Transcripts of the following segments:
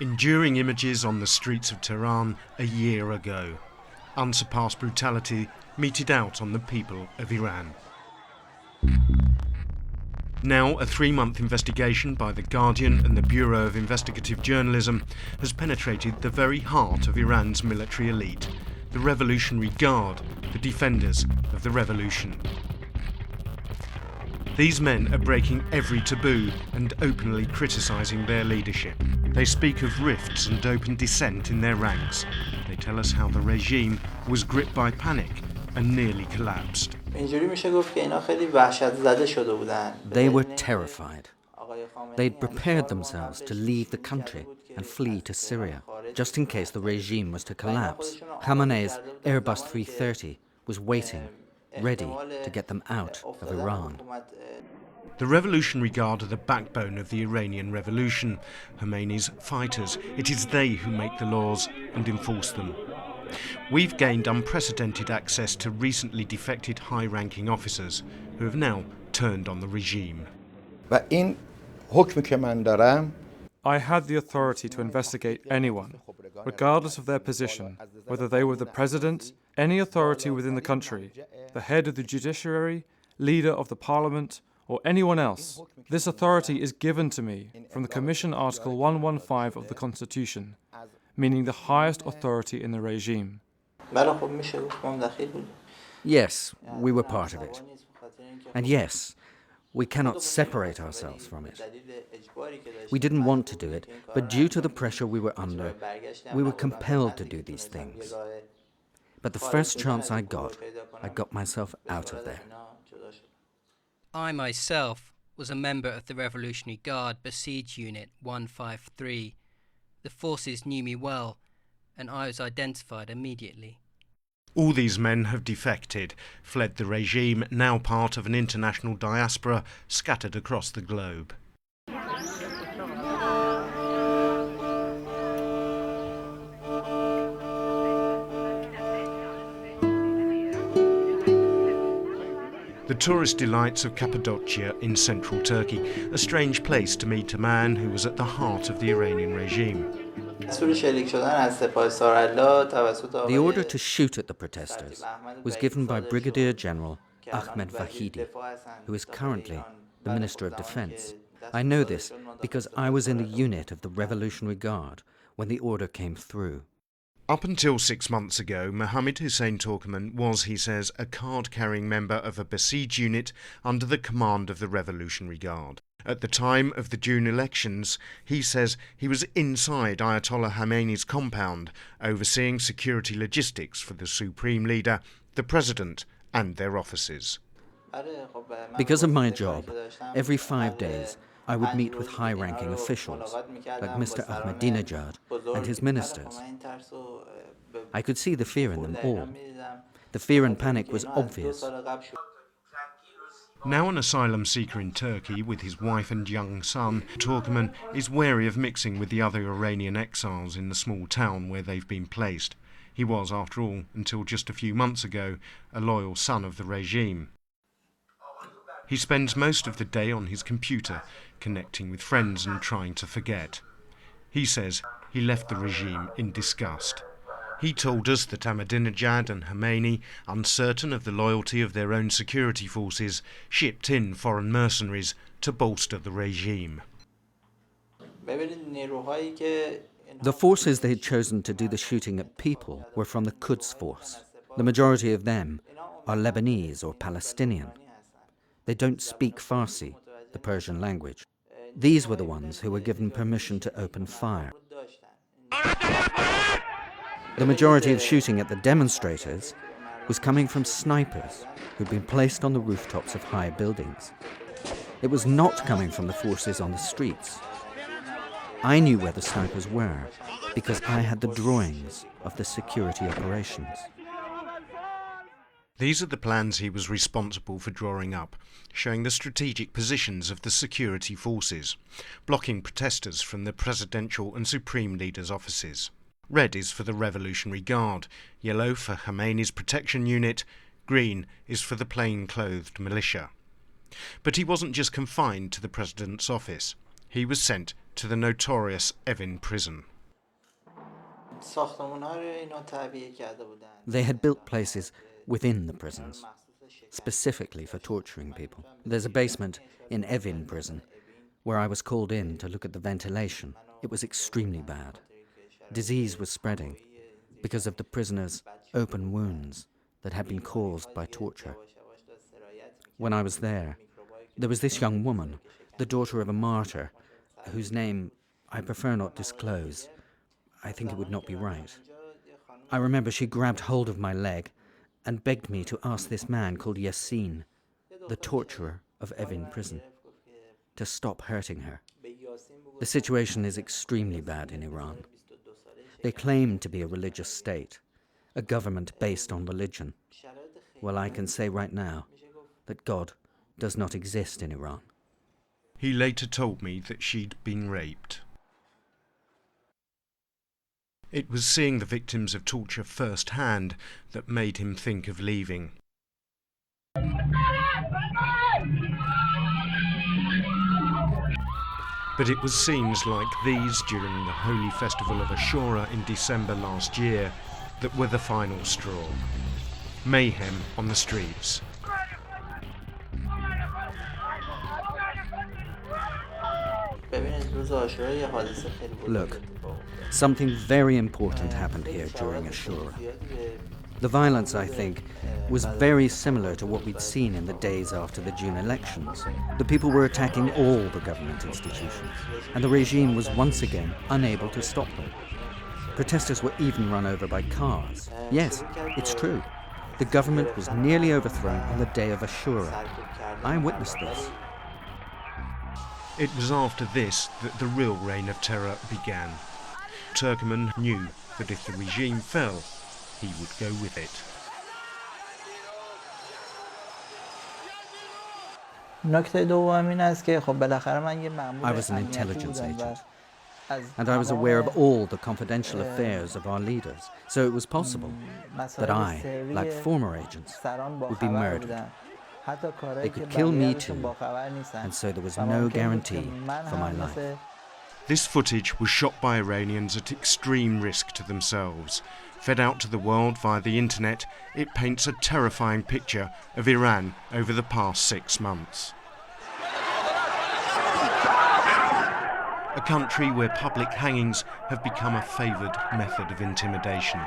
Enduring images on the streets of Tehran a year ago. Unsurpassed brutality meted out on the people of Iran. Now, a 3-month investigation by The Guardian and the Bureau of Investigative Journalism has penetrated the very heart of Iran's military elite, the Revolutionary Guard, the defenders of the revolution. These men are breaking every taboo and openly criticising their leadership. They speak of rifts and open dissent in their ranks. They tell us how the regime was gripped by panic and nearly collapsed. They were terrified. They'd prepared themselves to leave the country and flee to Syria, just in case the regime was to collapse. Khamenei's Airbus 330 was waiting, ready to get them out of Iran. The Revolutionary Guard are the backbone of the Iranian revolution. Khomeini's fighters. It is they who make the laws and enforce them. We've gained unprecedented access to recently defected high-ranking officers who have now turned on the regime. I had the authority to investigate anyone, regardless of their position, whether they were the president, any authority within the country, the head of the judiciary, leader of the parliament, or anyone else. This authority is given to me from the Commission Article 115 of the Constitution, meaning the highest authority in the regime. Yes, we were part of it. And yes, we cannot separate ourselves from it. We didn't want to do it, but due to the pressure we were under, we were compelled to do these things. But the first chance I got myself out of there. I myself was a member of the Revolutionary Guard Besiege Unit 153. The forces knew me well, and I was identified immediately. All these men have defected, fled the regime, now part of an international diaspora scattered across the globe. The tourist delights of Cappadocia in central Turkey, a strange place to meet a man who was at the heart of the Iranian regime. The order to shoot at the protesters was given by Brigadier General Ahmed Vahidi, who is currently the Minister of Defense. I know this because I was in the unit of the Revolutionary Guard when the order came through. Up until 6 months ago, Mohammed Hussein Torkaman was, he says, a card-carrying member of a besiege unit under the command of the Revolutionary Guard. At the time of the June elections, he says he was inside Ayatollah Khomeini's compound, overseeing security logistics for the supreme leader, the president, and their offices. Because of my job, every 5 days I would meet with high-ranking officials, like Mr. Ahmadinejad and his ministers. I could see the fear in them all. The fear and panic was obvious. Now an asylum seeker in Turkey with his wife and young son, Torkaman is wary of mixing with the other Iranian exiles in the small town where they've been placed. He was, after all, until just a few months ago, a loyal son of the regime. He spends most of the day on his computer, connecting with friends and trying to forget. He says he left the regime in disgust. He told us that Ahmadinejad and Khomeini, uncertain of the loyalty of their own security forces, shipped in foreign mercenaries to bolster the regime. The forces they had chosen to do the shooting at people were from the Quds Force. The majority of them are Lebanese or Palestinian. They don't speak Farsi, the Persian language. These were the ones who were given permission to open fire. The majority of shooting at the demonstrators was coming from snipers who'd been placed on the rooftops of high buildings. It was not coming from the forces on the streets. I knew where the snipers were because I had the drawings of the security operations. These are the plans he was responsible for drawing up, showing the strategic positions of the security forces, blocking protesters from the presidential and supreme leaders' offices. Red is for the Revolutionary Guard, yellow for Khomeini's protection unit, green is for the plain-clothed militia. But he wasn't just confined to the president's office. He was sent to the notorious Evin prison. They had built places within the prisons, specifically for torturing people. There's a basement in Evin prison where I was called in to look at the ventilation. It was extremely bad. Disease was spreading because of the prisoners' open wounds that had been caused by torture. When I was there was this young woman, the daughter of a martyr, whose name I prefer not disclose. I think it would not be right. I remember she grabbed hold of my leg and begged me to ask this man called Yassine, the torturer of Evin prison, to stop hurting her. The situation is extremely bad in Iran. They claim to be a religious state, a government based on religion. Well, I can say right now that God does not exist in Iran. He later told me that she'd been raped. It was seeing the victims of torture firsthand that made him think of leaving. But it was scenes like these during the holy festival of Ashura in December last year that were the final straw. Mayhem on the streets. Look, something very important happened here during Ashura. The violence, I think, was very similar to what we'd seen in the days after the June elections. The people were attacking all the government institutions, and the regime was once again unable to stop them. Protesters were even run over by cars. Yes, it's true. The government was nearly overthrown on the day of Ashura. I witnessed this. It was after this that the real reign of terror began. Turkmen knew that if the regime fell, he would go with it. I was an intelligence agent, and I was aware of all the confidential affairs of our leaders, so it was possible that I, like former agents, would be murdered. They could kill me too, and so there was no guarantee for my life. This footage was shot by Iranians at extreme risk to themselves. Fed out to the world via the internet, it paints a terrifying picture of Iran over the past 6 months. A country where public hangings have become a favoured method of intimidation.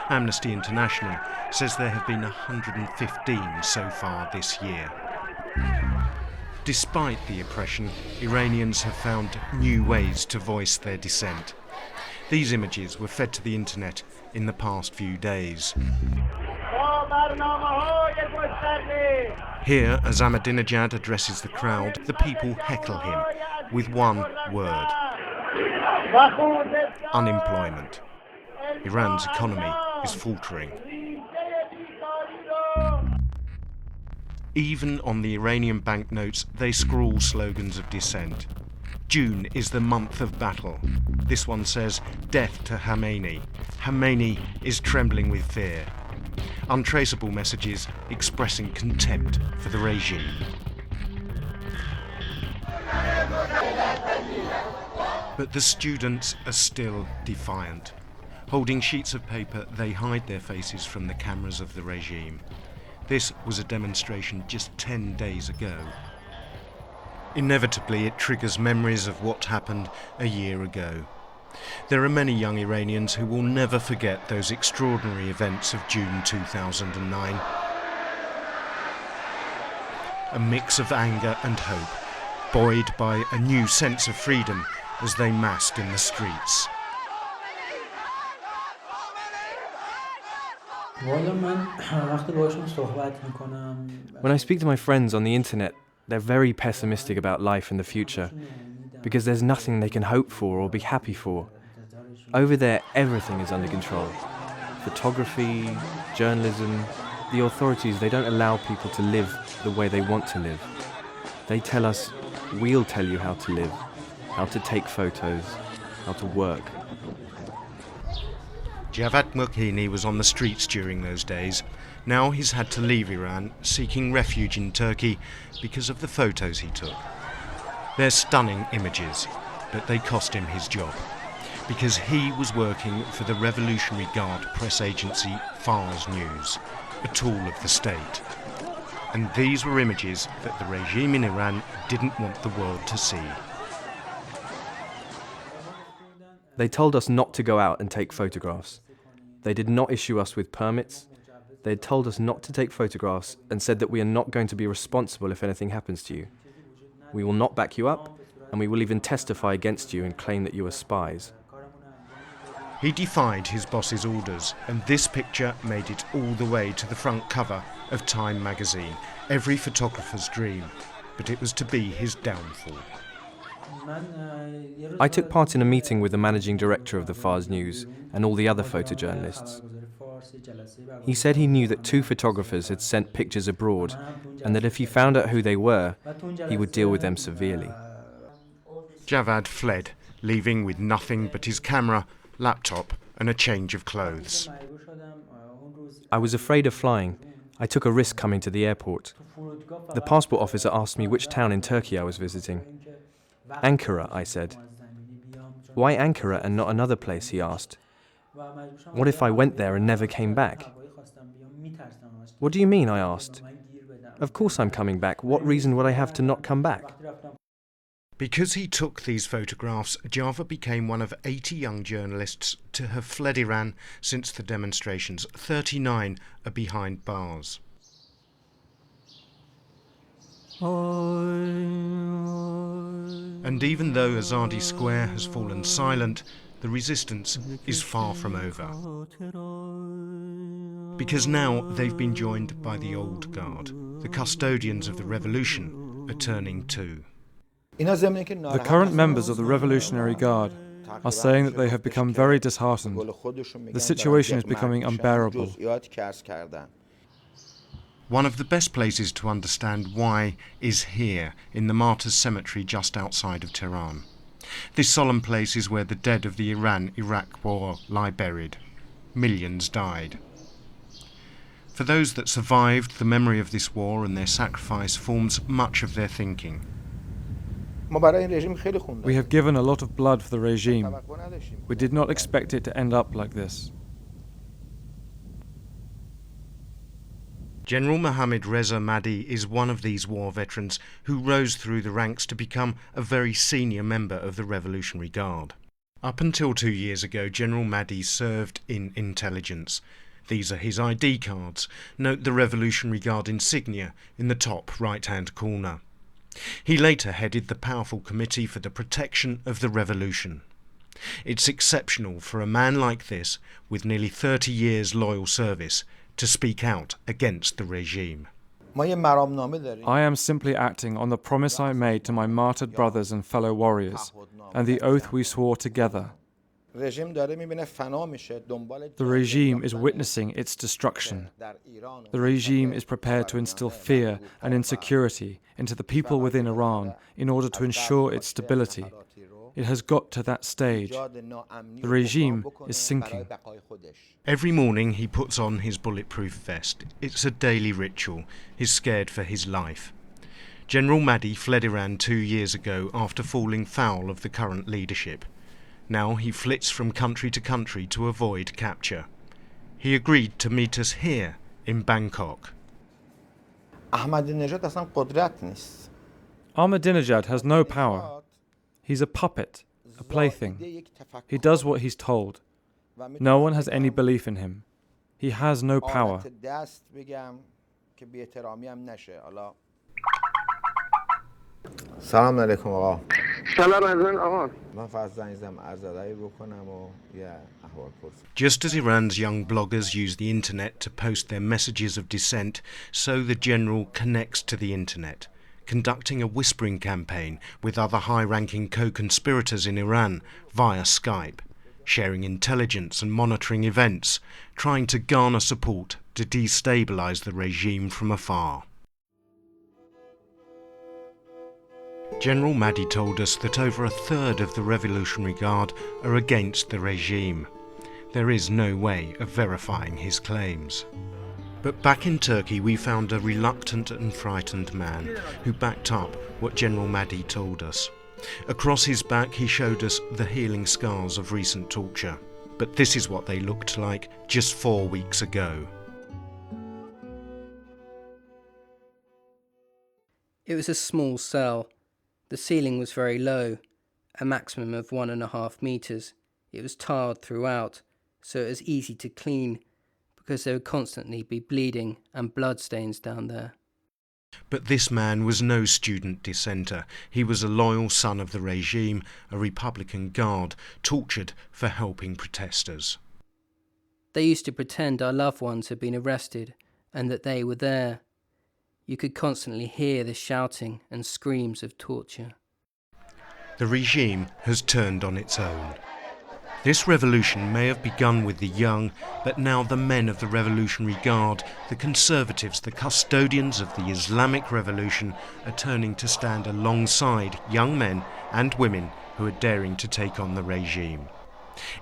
Amnesty International says there have been 115 so far this year. Despite the oppression, Iranians have found new ways to voice their dissent. These images were fed to the internet in the past few days. Here, as Ahmadinejad addresses the crowd, the people heckle him with one word: unemployment. Iran's economy is faltering. Even on the Iranian banknotes, they scrawl slogans of dissent. June is the month of battle. This one says, "Death to Khamenei. Khamenei is trembling with fear." Untraceable messages expressing contempt for the regime. But the students are still defiant. Holding sheets of paper, they hide their faces from the cameras of the regime. This was a demonstration just 10 days ago. Inevitably, it triggers memories of what happened a year ago. There are many young Iranians who will never forget those extraordinary events of June 2009. A mix of anger and hope, buoyed by a new sense of freedom as they massed in the streets. When I speak to my friends on the internet, they're very pessimistic about life and the future, because there's nothing they can hope for or be happy for. Over there, everything is under control. Photography, journalism, the authorities, they don't allow people to live the way they want to live. They tell us, we'll tell you how to live, how to take photos, how to work. Javad Mulkini was on the streets during those days. Now he's had to leave Iran, seeking refuge in Turkey because of the photos he took. They're stunning images, but they cost him his job. because he was working for the Revolutionary Guard press agency Fars News, a tool of the state. And these were images that the regime in Iran didn't want the world to see. They told us not to go out and take photographs. They did not issue us with permits. They had told us not to take photographs and said that we are not going to be responsible if anything happens to you. We will not back you up, and we will even testify against you and claim that you are spies. He defied his boss's orders, and this picture made it all the way to the front cover of Time magazine, every photographer's dream, but it was to be his downfall. I took part in a meeting with the managing director of the Fars News and all the other photojournalists. He said he knew that 2 photographers had sent pictures abroad, and that if he found out who they were, he would deal with them severely. Javad fled, leaving with nothing but his camera, laptop and a change of clothes. I was afraid of flying. I took a risk coming to the airport. The passport officer asked me which town in Turkey I was visiting. Ankara, I said. Why Ankara and not another place, he asked. What if I went there and never came back? What do you mean, I asked. Of course I'm coming back. What reason would I have to not come back? Because he took these photographs, Java became one of 80 young journalists to have fled Iran since the demonstrations. 39 are behind bars. And even though Azadi Square has fallen silent, the resistance is far from over. Because now they've been joined by the old guard. The custodians of the revolution are turning too. The current members of the Revolutionary Guard are saying that they have become very disheartened. The situation is becoming unbearable. One of the best places to understand why is here, in the Martyrs' Cemetery just outside of Tehran. This solemn place is where the dead of the Iran-Iraq war lie buried. Millions died. For those that survived, the memory of this war and their sacrifice forms much of their thinking. We have given a lot of blood for the regime. We did not expect it to end up like this. General Mohammad Reza Mahdi is one of these war veterans who rose through the ranks to become a very senior member of the Revolutionary Guard. Up until 2 years ago, General Mahdi served in intelligence. These are his ID cards. Note the Revolutionary Guard insignia in the top right-hand corner. He later headed the powerful Committee for the Protection of the Revolution. It's exceptional for a man like this, with nearly 30 years loyal service, to speak out against the regime. I am simply acting on the promise I made to my martyred brothers and fellow warriors, and the oath we swore together. The regime is witnessing its destruction. The regime is prepared to instill fear and insecurity into the people within Iran in order to ensure its stability. It has got to that stage. The regime is sinking. Every morning he puts on his bulletproof vest. It's a daily ritual. He's scared for his life. General Mahdi fled Iran 2 years ago after falling foul of the current leadership. Now he flits from country to country to avoid capture. He agreed to meet us here in Bangkok. Ahmadinejad has no power. He's a puppet, a plaything. He does what he's told. No one has any belief in him. He has no power. سلام علیکم آقا. سلام ازن آقا. من فقط زنگ زدم عرضایی بکنم و یه احوال پرسیم. Just as Iran's young bloggers use the internet to post their messages of dissent, so the general connects to the internet, conducting a whispering campaign with other high-ranking co-conspirators in Iran via Skype, sharing intelligence and monitoring events, trying to garner support to destabilize the regime from afar. General Mahdi told us that over a third of the Revolutionary Guard are against the regime. There is no way of verifying his claims. But back in Turkey we found a reluctant and frightened man who backed up what General Mahdi told us. Across his back he showed us the healing scars of recent torture. But this is what they looked like just 4 weeks ago. It was a small cell. The ceiling was very low, a maximum of 1.5 meters. It was tiled throughout, so it was easy to clean, because there would constantly be bleeding and blood stains down there. But this man was no student dissenter. He was a loyal son of the regime, a Republican guard, tortured for helping protesters. They used to pretend our loved ones had been arrested and that they were there. You could constantly hear the shouting and screams of torture. The regime has turned on its own. This revolution may have begun with the young, but now the men of the Revolutionary Guard, the conservatives, the custodians of the Islamic Revolution, are turning to stand alongside young men and women who are daring to take on the regime.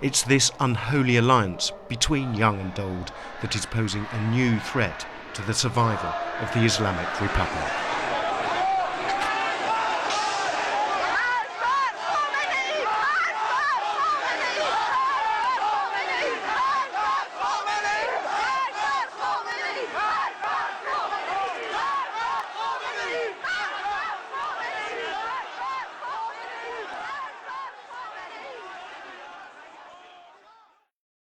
It's this unholy alliance between young and old that is posing a new threat to the survival of the Islamic Republic.